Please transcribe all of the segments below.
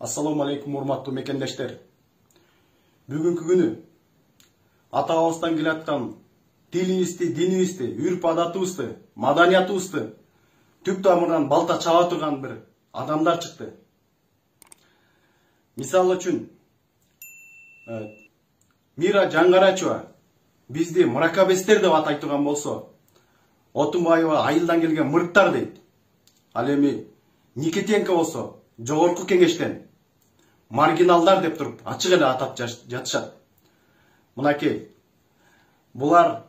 Assalamu alaikum, урматтуу мекендештер. Бүгүнкү күнү ата-бабабыздан келаткан тилибизди, динибизди, үрп-адатыбызды, маданиятыбызды түп тамырынан балта чаба турган бир адамдар чыкты. Мисалы үчүн Мира Жаңгарачева бизди мракобестер деп атай турган болсо, Отунбаева айылдан келген мырттар дейт. Ал эми Никитенко болсо жогорку кеңештен маргиналдар деп туруп ачык эле атап жатышат. Мынакей булар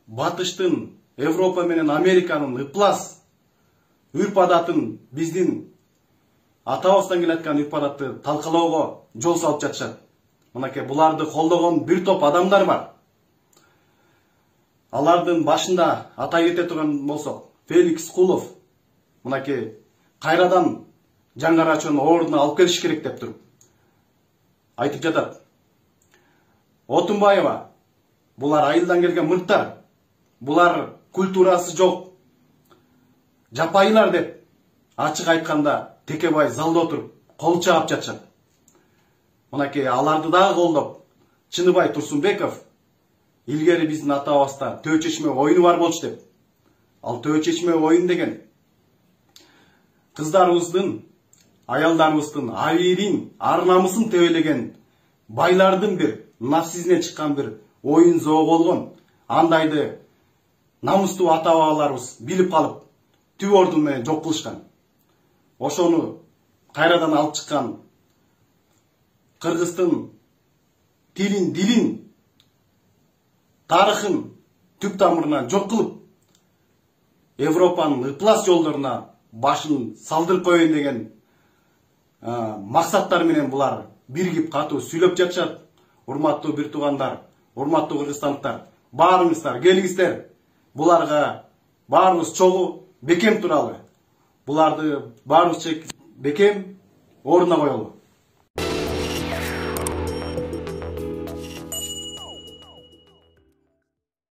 батыштын, Европа менен Американын ыплас үрп-адатын, биздин ата-бабабыздан келаткан үрп-адатты талкалоого жол салып жатышат. Мынакей буларды колдогон бир топ адамдар бар. Алардын башында атай кете турган болсок, Феликс Кулов мынакей кайрадан Жаңгарачеванын ордуна алып келиш керек деп туруп айтып жатат. Отунбаева булар айылдан келген мырттар, булар культурасы жок жапайылар деп ачык айтканда Текебай залда отуруп кол чаап жатышат. Мынакей аларды дагы колдоп Чыныбай Турсунбеков илгери биздин ата-бабабызда Төө чечме оюну бар болчу деп. Ал Төө чечме оюн деген кыздарыбыздын, аялдарыбыздын абийирин, ар-намысын тебелеген байлардын бир нафсизине чыккан бир оюн зоо болгон. Андайды намыстуу ата-бабаларыбыз билип калып, түп ордун менен жок кылышкан. Ошону кайрадан алып чыккан, кыргыздын тилин, дилин, тарыхын түп тамырынан жок кылып, Европанын ыплас жолдоруна башын салдырып коеюн деген максаттар менен булар биригип катуу сүйлөп жатышат. Урматтуу бир туугандар, урматтуу кыргызстандыктар, баарыңыздар келиңиздер. Буларга баарыбыз чогуу бекем туралы. Буларды баарыбыз бекем ордуна коелу.